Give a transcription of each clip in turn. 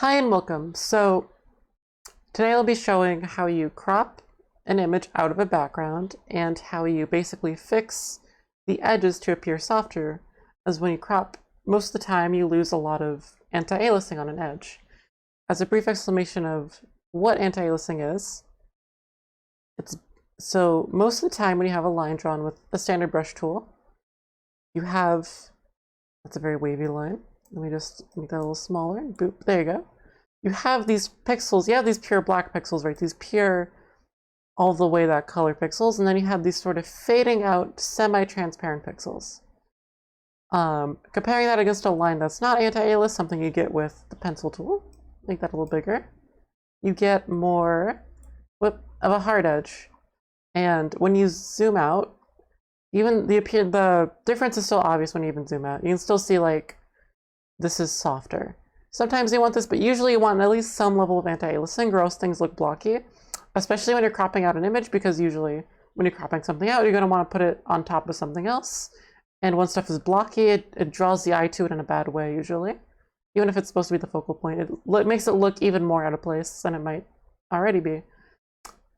Hi and welcome. So today I'll be showing how you crop an image out of a background and how you basically fix the edges to appear softer, as when you crop, most of the time you lose a lot of anti-aliasing on an edge. As a brief explanation of what anti-aliasing is, so most of the time when you have a line drawn with a standard brush tool, you have, that's a very wavy line. Let me just make that a little smaller. Boop, there you go. You have these pixels, you have these pure black pixels, right? These pure, all the way that color pixels, and then you have these sort of fading out, semi-transparent pixels. Comparing that against a line that's not anti-aliased, something you get with the pencil tool, make that a little bigger, you get more of a hard edge. And when you zoom out, even the difference is still obvious when you even zoom out. You can still see like this is softer. Sometimes you want this, but usually you want at least some level of anti-aliasing, or else things look blocky, especially when you're cropping out an image, because usually when you're cropping something out, you're going to want to put it on top of something else. And when stuff is blocky, it draws the eye to it in a bad way, usually. Even if it's supposed to be the focal point, it makes it look even more out of place than it might already be.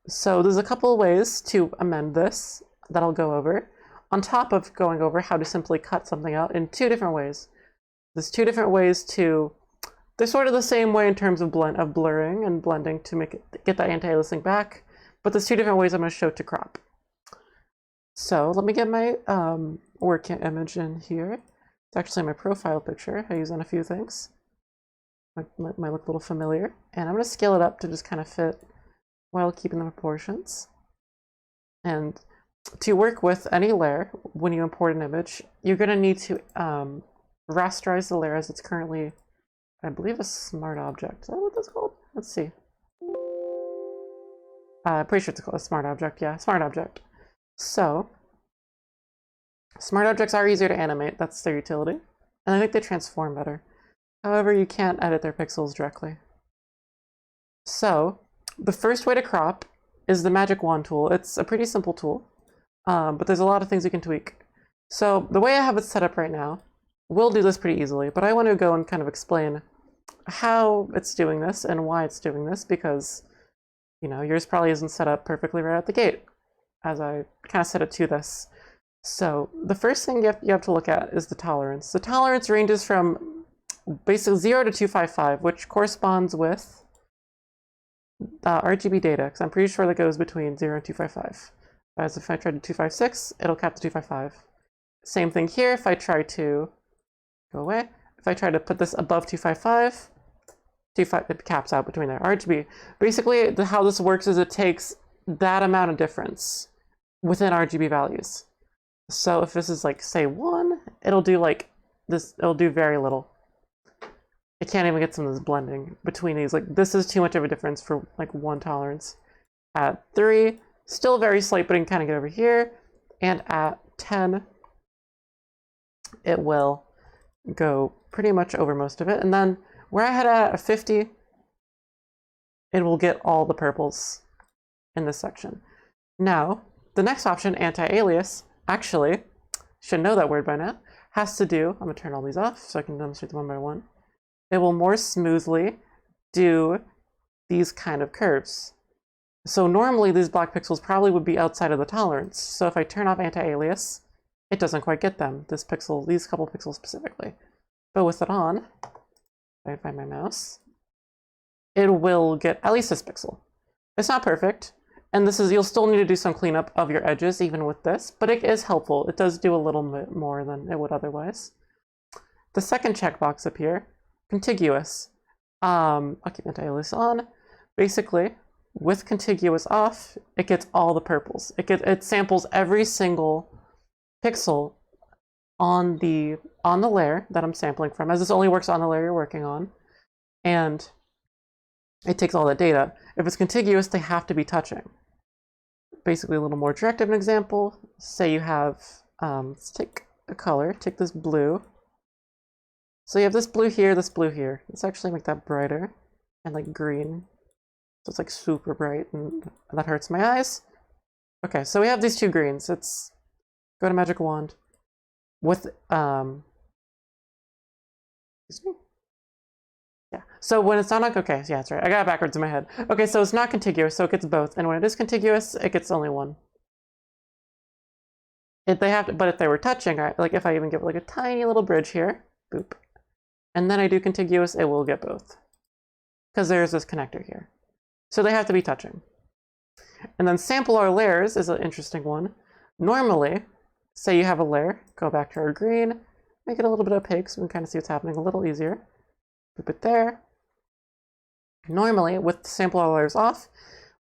So there's a couple of ways to amend this that I'll go over, on top of going over how to simply cut something out in two different ways. There's two different ways to, they're sort of the same way in terms of blurring and blending to make it, get that anti-aliasing back, but there's two different ways I'm going to show to crop. So let me get my work image in here. It's actually my profile picture. I use on a few things. Might look a little familiar. And I'm going to scale it up to just kind of fit while keeping the proportions. And to work with any layer, when you import an image, you're going to need to rasterize the layer as it's currently, I believe, a smart object. Is that what that's called? Let's see. Pretty sure it's called a smart object. Yeah, smart object. So, smart objects are easier to animate. That's their utility. And I think they transform better. However, you can't edit their pixels directly. So, the first way to crop is the magic wand tool. It's a pretty simple tool, but there's a lot of things you can tweak. So, the way I have it set up right now, we'll do this pretty easily, but I want to go and kind of explain how it's doing this and why it's doing this, because, you know, yours probably isn't set up perfectly right out the gate, as I kind of set it to this. So the first thing you have to look at is the tolerance. The tolerance ranges from basically 0 to 255, which corresponds with RGB data, because I'm pretty sure that goes between 0 and 255. As if I try to 256, it'll cap to 255. Same thing here. If I try to go away, if I try to put this above 255, it caps out between there. RGB. Basically, how this works is it takes that amount of difference within RGB values. So if this is like, say, 1, it'll do like this, it'll do very little. It can't even get some of this blending between these. Like, this is too much of a difference for like 1 tolerance. At 3, still very slight, but it can kind of get over here. And at 10, it will go pretty much over most of it. And then where I had at 50, it will get all the purples in this section. Now, the next option, anti-alias, actually, should know that word by now, has to do, I'm going to turn all these off so I can demonstrate them one by one. It will more smoothly do these kind of curves. So normally these black pixels probably would be outside of the tolerance. So if I turn off anti-alias, it doesn't quite get them, this pixel, these couple pixels specifically. But with it on, if I find my mouse, it will get at least this pixel. It's not perfect, and this is, you'll still need to do some cleanup of your edges even with this, but it is helpful. It does do a little bit more than it would otherwise. The second checkbox up here, contiguous. I'll keep anti-alias on. Basically, with contiguous off, it gets all the purples. It samples every single pixel on the layer that I'm sampling from, as this only works on the layer you're working on, and it takes all that data. If it's contiguous, they have to be touching. Basically, a little more direct of an example. Say you have, let's take a color, take this blue. So you have this blue here, this blue here. Let's actually make that brighter, and like green. So it's like super bright, and that hurts my eyes. Okay, so we have these two greens. Let's go to Magic Wand. With, excuse me? Yeah, so when it's not, okay, yeah, that's right. I got it backwards in my head. Okay, so it's not contiguous, so it gets both. And when it is contiguous, it gets only one. If they have to, but if they were touching, like if I even give like a tiny little bridge here, boop, and then I do contiguous, it will get both. Because there's this connector here. So they have to be touching. And then sample our layers is an interesting one. Normally, say you have a layer, go back to our green, make it a little bit opaque so we can kind of see what's happening a little easier. Boop it there. Normally, with the sample all layers off,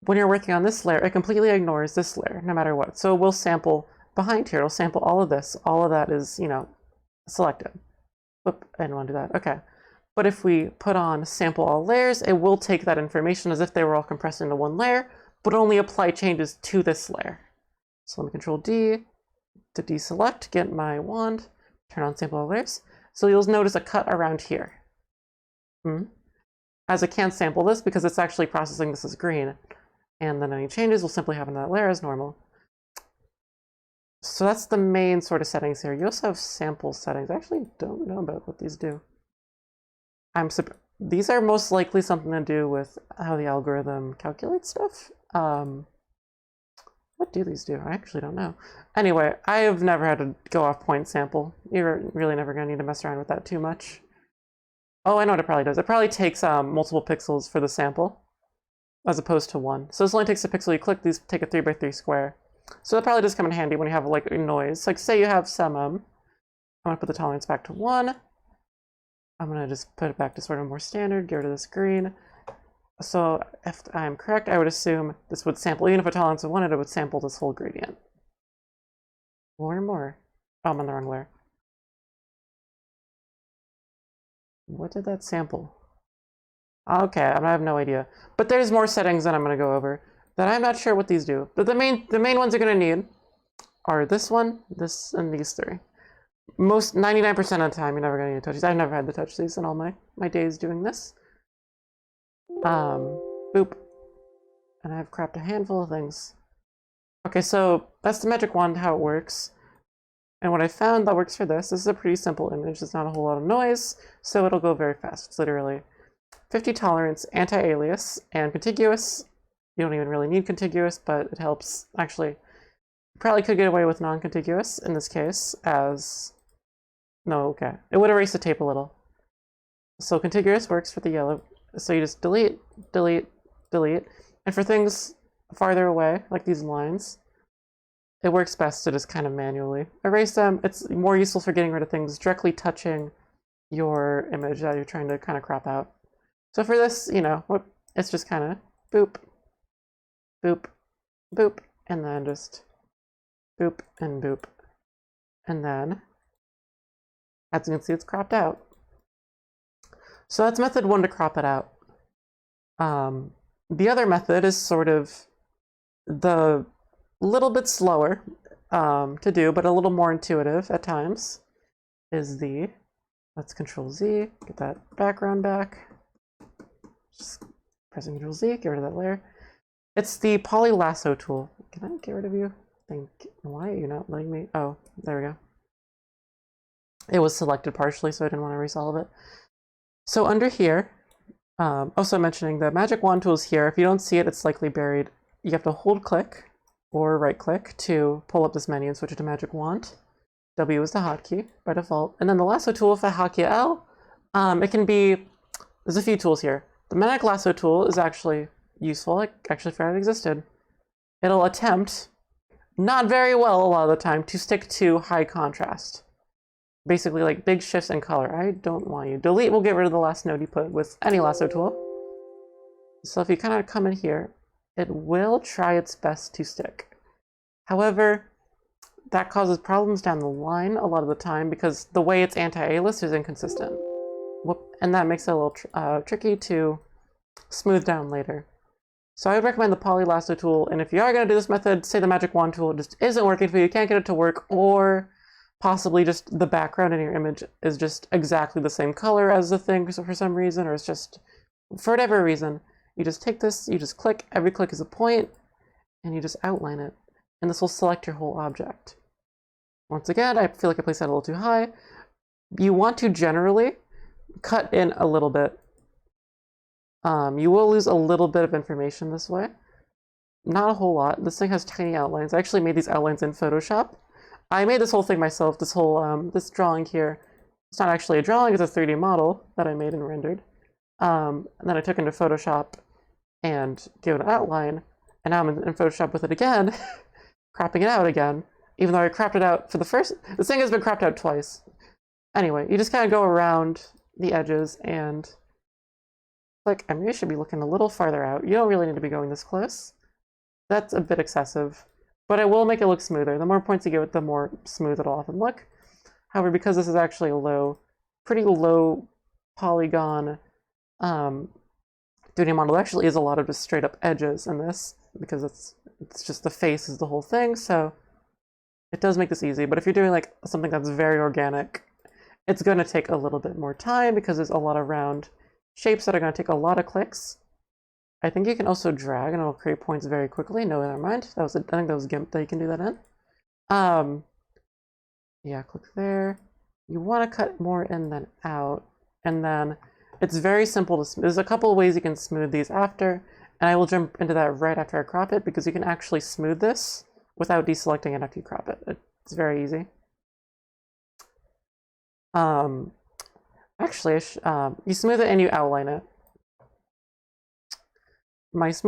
when you're working on this layer, it completely ignores this layer, no matter what. So we'll sample behind here, it'll sample all of this. All of that is, you know, selected. Whoop, I didn't want to do that. Okay. But if we put on sample all layers, it will take that information as if they were all compressed into one layer, but only apply changes to this layer. So let me Control D to deselect, get my wand, turn on sample all layers. So you'll notice a cut around here. As I can't sample this because it's actually processing this as green. And then any changes will simply happen to that layer as normal. So that's the main sort of settings here. You also have sample settings. I actually don't know about what these do. These are most likely something to do with how the algorithm calculates stuff. What do these do? I actually don't know. Anyway, I have never had to go off point sample. You're really never going to need to mess around with that too much. Oh, I know what it probably does. It probably takes multiple pixels for the sample as opposed to one. So this only takes a pixel. You click these, take a 3x3 square. So that probably does come in handy when you have like a noise. Like say you have some, I'm going to put the tolerance back to 1. I'm going to just put it back to sort of more standard, get rid of this green. So if I'm correct, I would assume this would sample, even if a tolerance of 1, it would sample this whole gradient. More and more. Oh, I'm on the wrong layer. What did that sample? Okay, I have no idea. But there's more settings that I'm going to go over that I'm not sure what these do. But the main ones you're going to need are this one, this, and these three. 99% of the time, you're never going to need to touch these. I've never had to touch these in all my days doing this. Boop. And I've crapped a handful of things. Okay, so that's the magic wand, how it works. And what I found that works for this is a pretty simple image. There's not a whole lot of noise, so it'll go very fast. It's literally 50 tolerance, anti-alias, and contiguous. You don't even really need contiguous, but it helps. Actually, you probably could get away with non-contiguous in this case as... No, okay. It would erase the tape a little. So contiguous works for the yellow. So you just delete, delete, delete. And for things farther away, like these lines, it works best to just kind of manually erase them. It's more useful for getting rid of things directly touching your image that you're trying to kind of crop out. So for this, you know, it's just kind of boop, boop, boop, and then just boop and boop. And then, as you can see, it's cropped out. So that's method 1 to crop it out. The other method is sort of the little bit slower to do, but a little more intuitive at times, is the, let's Control Z, get that background back. Just pressing Control Z, get rid of that layer. It's the Lasso tool. Can I get rid of you? Why are you not letting me? Oh, there we go. It was selected partially, so I didn't want to erase all of it. So under here, also mentioning the magic wand tool is here. If you don't see it, it's likely buried. You have to hold click or right click to pull up this menu and switch it to magic wand. W is the hotkey by default. And then the lasso tool, if I hotkey L, it can be, there's a few tools here. The magic lasso tool is actually useful. I actually forgot it existed. It'll attempt, not very well a lot of the time, to stick to high contrast. Basically like big shifts in color. I don't want you. Delete will get rid of the last node you put with any lasso tool. So if you kind of come in here, it will try its best to stick. However, that causes problems down the line a lot of the time because the way it's anti-aliased is inconsistent. And that makes it a little tricky to smooth down later. So I would recommend the Lasso tool, and if you are going to do this method, say the magic wand tool just isn't working for you, you can't get it to work, or possibly just the background in your image is just exactly the same color as the thing for some reason, or it's just, for whatever reason, you just take this, you just click, every click is a point, and you just outline it. And this will select your whole object. Once again, I feel like I placed that a little too high. You want to generally cut in a little bit You will lose a little bit of information this way. Not a whole lot. This thing has tiny outlines. I actually made these outlines in Photoshop. I made this whole thing myself, this whole, this drawing here. It's not actually a drawing, it's a 3D model that I made and rendered. And then I took into Photoshop and gave it an outline, and now I'm in Photoshop with it again, cropping it out again, even though I cropped it out for the first, this thing has been cropped out twice. Anyway, you just kind of go around the edges and click. I mean, you should be looking a little farther out. You don't really need to be going this close. That's a bit excessive, but it will make it look smoother. The more points you give it, the more smooth it'll often look. However, because this is actually a pretty low polygon 2D model, there actually is a lot of just straight up edges in this, because it's just the face is the whole thing, so it does make this easy. But if you're doing like something that's very organic, it's going to take a little bit more time because there's a lot of round shapes that are going to take a lot of clicks. I think you can also drag and it'll create points very quickly. No, never mind. I think that was GIMP that you can do that in. Yeah, click there. You want to cut more in than out, and then it's very simple to smooth. There's a couple of ways you can smooth these after, and I will jump into that right after I crop it, because you can actually smooth this without deselecting it after you crop it. It's very easy. Actually, you smooth it and you outline it. There's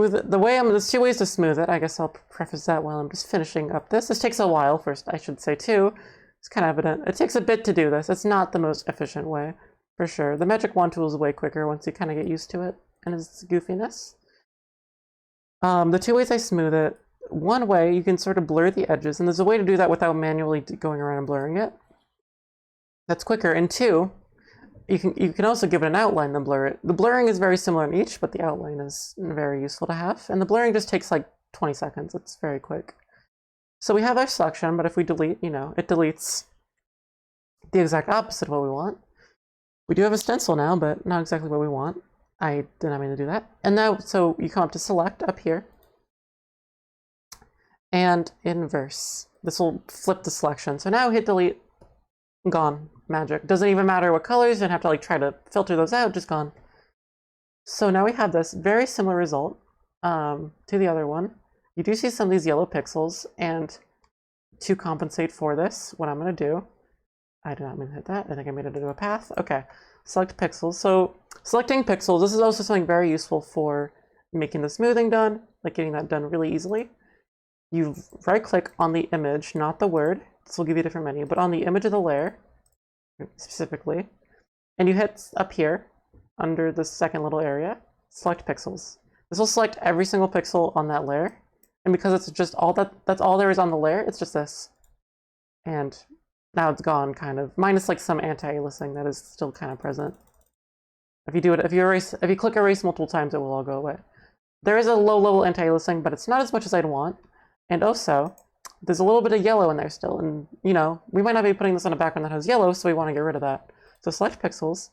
two ways to smooth it. I guess I'll preface that while I'm just finishing up this. This takes a while first, I should say too. It's kind of evident. It takes a bit to do this. It's not the most efficient way, for sure. The Magic Wand tool is way quicker once you kind of get used to it and its goofiness. The two ways I smooth it, one way, you can sort of blur the edges, and there's a way to do that without manually going around and blurring it. That's quicker. And two, you can also give it an outline and blur it. The blurring is very similar in each, but the outline is very useful to have. And the blurring just takes like 20 seconds. It's very quick. So we have our selection, but if we delete, it deletes the exact opposite of what we want. We do have a stencil now, but not exactly what we want. I did not mean to do that. And now, so you come up to select up here and inverse. This will flip the selection. So now hit delete, gone, magic. Doesn't even matter what colors, you don't have to like try to filter those out, just gone. So now we have this very similar result to the other one. You do see some of these yellow pixels, and to compensate for this, what I'm going to do, I did not mean to hit that. I think I made it into a path. Okay, select pixels. So selecting pixels, this is also something very useful for making the smoothing done, like getting that done really easily. You right-click on the image, not the word. This will give you a different menu, but on the image of the layer, specifically, and you hit up here, under the second little area, select pixels. This will select every single pixel on that layer. And because it's just all that's all there is on the layer, it's just this. And now it's gone, kind of, minus like some anti-aliasing that is still kind of present. If you click erase multiple times, it will all go away. There is a low-level anti-aliasing, but it's not as much as I'd want. And also, there's a little bit of yellow in there still, and we might not be putting this on a background that has yellow, so we want to get rid of that. So select pixels,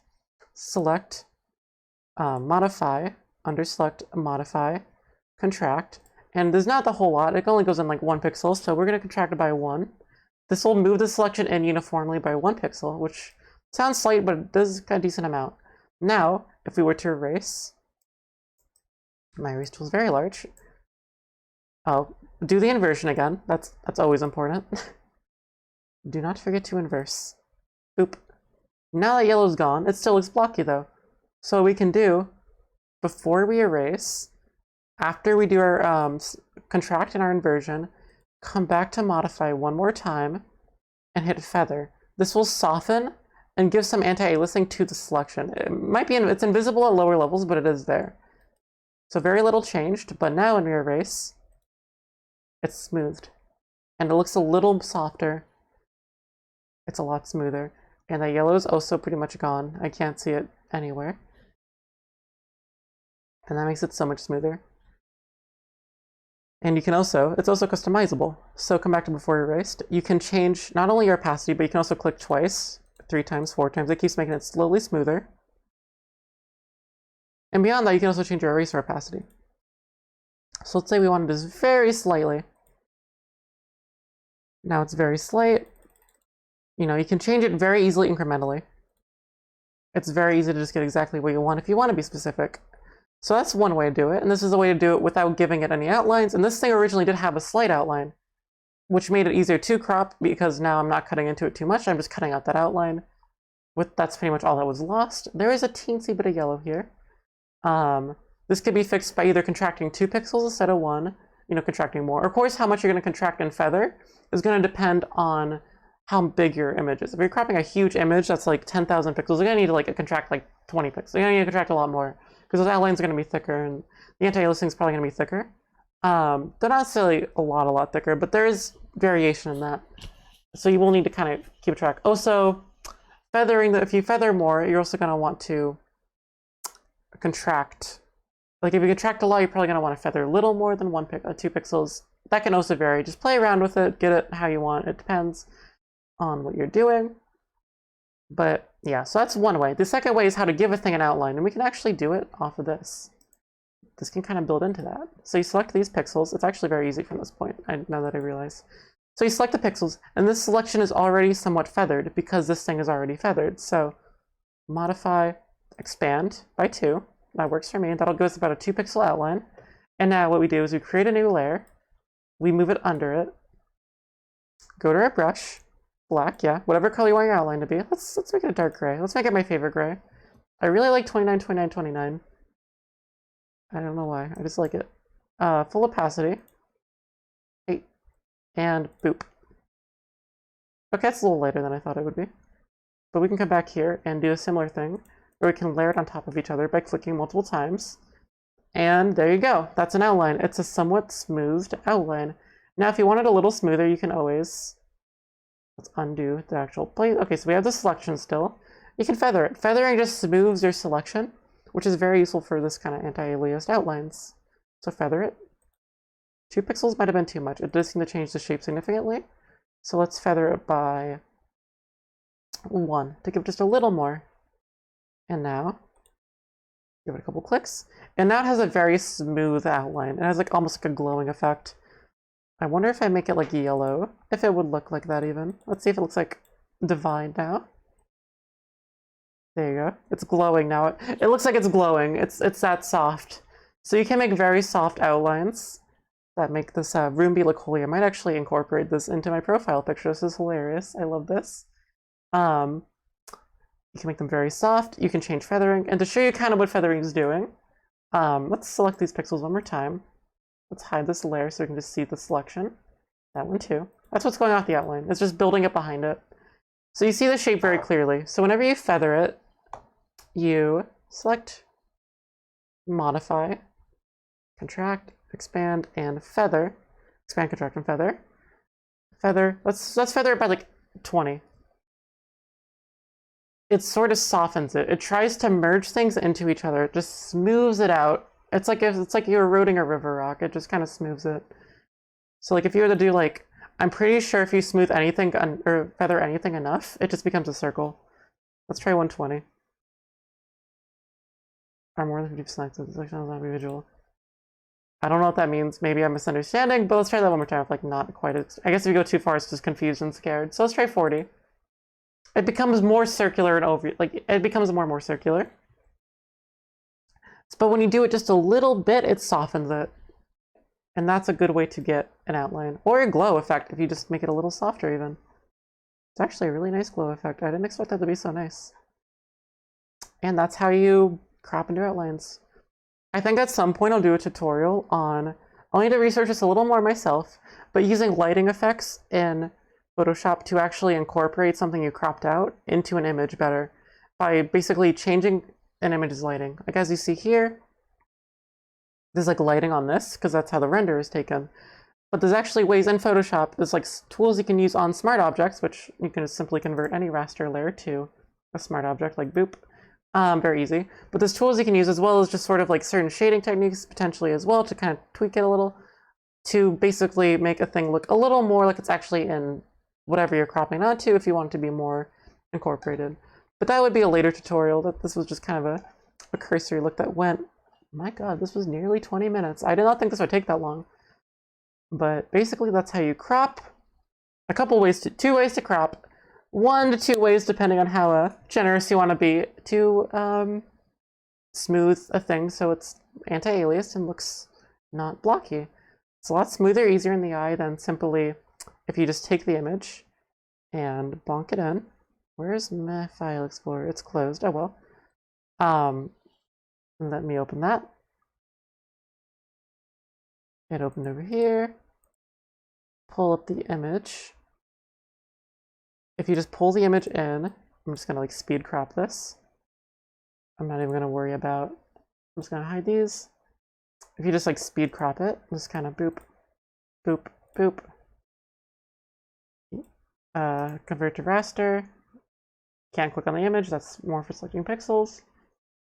select modify, underselect modify, contract. And there's not the whole lot. It only goes in like 1 pixel, so we're going to contract it by 1. This will move the selection in uniformly by 1 pixel, which sounds slight, but it does a decent amount. Now, if we were to erase, my erase tool is very large. I'll do the inversion again. That's always important. Do not forget to inverse. Boop. Now that yellow's gone, it still looks blocky though. So what we can do, before we erase, after we do our contract and our inversion, come back to modify one more time and hit feather. This will soften and give some anti-aliasing to the selection. It's invisible at lower levels, but it is there. So very little changed, but now when we erase, it's smoothed. And it looks a little softer. It's a lot smoother. And the yellow is also pretty much gone. I can't see it anywhere. And that makes it so much smoother. And you can it's also customizable. So come back to before erased. You can change not only your opacity, but you can also click twice, 3 times, 4 times. It keeps making it slowly smoother. And beyond that, you can also change your eraser opacity. So let's say we wanted this very slightly. Now it's very slight. You can change it very easily incrementally. It's very easy to just get exactly what you want if you want to be specific. So that's one way to do it, and this is a way to do it without giving it any outlines. And this thing originally did have a slight outline, which made it easier to crop because now I'm not cutting into it too much. I'm just cutting out that outline. That's pretty much all that was lost. There is a teensy bit of yellow here. This could be fixed by either contracting 2 pixels instead of 1, contracting more. Of course, how much you're going to contract and feather is going to depend on how big your image is. If you're cropping a huge image that's like 10,000 pixels, you're going to need to contract like 20 pixels. You're going to need to contract a lot more because those outlines are going to be thicker, and the anti-aliasing is probably going to be thicker. They're not necessarily a lot thicker, but there is variation in that. So you will need to kind of keep track. Also, feathering, if you feather more, you're also going to want to contract. Like if you contract a lot, you're probably going to want to feather a little more than 2 pixels. That can also vary. Just play around with it, get it how you want. It depends on what you're doing. But yeah, so that's one way. The second way is how to give a thing an outline, and we can actually do it off of this. This can kind of build into that. So you select these pixels. It's actually very easy from this point, now that I realize. So you select the pixels, and this selection is already somewhat feathered because this thing is already feathered. So modify, expand by 2. That works for me. That'll give us about a 2 pixel outline. And now what we do is we create a new layer. We move it under it. Go to our brush. Black, yeah. Whatever color you want your outline to be. Let's make it a dark gray. Let's make it my favorite gray. I really like 29, 29, 29. I don't know why. I just like it. Full opacity. 8. And boop. Okay, that's a little lighter than I thought it would be. But we can come back here and do a similar thing, where we can layer it on top of each other by clicking multiple times. And there you go. That's an outline. It's a somewhat smoothed outline. Now, if you want it a little smoother, you can always... Let's undo the actual plate. Okay, so we have the selection still. You can feather it. Feathering just smooths your selection, which is very useful for this kind of anti-aliased outlines. So feather it. 2 pixels might have been too much. It does seem to change the shape significantly. So let's feather it by 1 to give just a little more. And now, give it a couple clicks. And now it has a very smooth outline. It has almost like a glowing effect. I wonder if I make it like yellow, if it would look like that even. Let's see if it looks like divine now. There you go. It's glowing now. It looks like it's glowing. It's that soft. So you can make very soft outlines that make this room look holy. I might actually incorporate this into my profile picture. This is hilarious. I love this. You can make them very soft. You can change feathering. And to show you kind of what feathering is doing, let's select these pixels one more time. Let's hide this layer so we can just see the selection. That one too. That's what's going off the outline. It's just building it behind it. So you see the shape very clearly. So whenever you feather it, you select modify, contract, expand, and feather. Expand, contract, and feather. Feather. Let's feather it by like 20. It sort of softens it. It tries to merge things into each other. It just smooths it out. It's like you're eroding a river rock. It just kind of smooths it. So if you were to do I'm pretty sure if you smooth anything or feather anything enough, it just becomes a circle. Let's try 120. Or more than 50% of the selection is not visual. I don't know what that means. Maybe I'm misunderstanding, but let's try that one more time if not quite as... I guess if you go too far, it's just confused and scared. So let's try 40. It becomes more circular and it becomes more and more circular. But when you do it just a little bit, it softens it. And that's a good way to get an outline. Or a glow effect if you just make it a little softer even. It's actually a really nice glow effect. I didn't expect that to be so nice. And that's how you crop and do outlines. I think at some point I'll do a tutorial on... I'll need to research this a little more myself, but using lighting effects in Photoshop to actually incorporate something you cropped out into an image better by basically changing an image's lighting. As you see here, there's lighting on this because that's how the render is taken. But there's actually ways in Photoshop, there's tools you can use on smart objects, which you can just simply convert any raster layer to a smart object, like boop. Very easy. But there's tools you can use as well as just sort of certain shading techniques potentially as well to kind of tweak it a little to basically make a thing look a little more like it's actually in whatever you're cropping onto if you want it to be more incorporated. But that would be a later tutorial. This was just kind of a cursory look that went, my God, this was nearly 20 minutes. I did not think this would take that long. But basically that's how you crop. A couple ways 2 ways to crop. 1 to 2 ways, depending on how generous you want to be, to smooth a thing so it's anti-aliased and looks not blocky. It's a lot smoother, easier in the eye than simply if you just take the image and bonk it in. Where's my file explorer? It's closed. Oh well. Let me open that. It opened over here. Pull up the image. If you just pull the image in, I'm just gonna like speed crop this. I'm not even gonna worry about, I'm just gonna hide these. If you just like speed crop it, just kind of boop, boop, boop. Convert to raster. Can't click on the image, that's more for selecting pixels.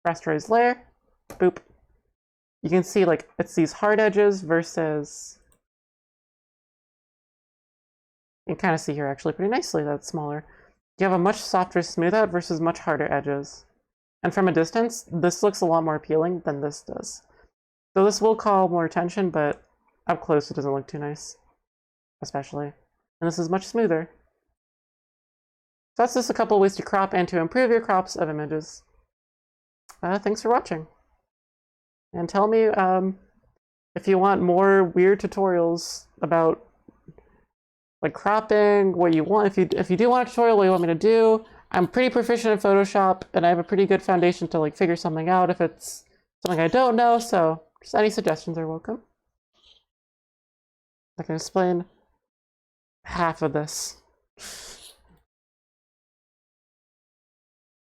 Rasterize layer, boop. You can see like it's these hard edges versus, you can kind of see here actually pretty nicely that it's smaller. You have a much softer smooth out versus much harder edges. And from a distance, this looks a lot more appealing than this does. So this will call more attention, but up close it doesn't look too nice, especially. And this is much smoother. So that's just a couple ways to crop and to improve your crops of images. Thanks for watching. And tell me if you want more weird tutorials about like cropping, what you want. If you do want a tutorial, what you want me to do. I'm pretty proficient in Photoshop, and I have a pretty good foundation to like figure something out if it's something I don't know, so just any suggestions are welcome. I can explain half of this.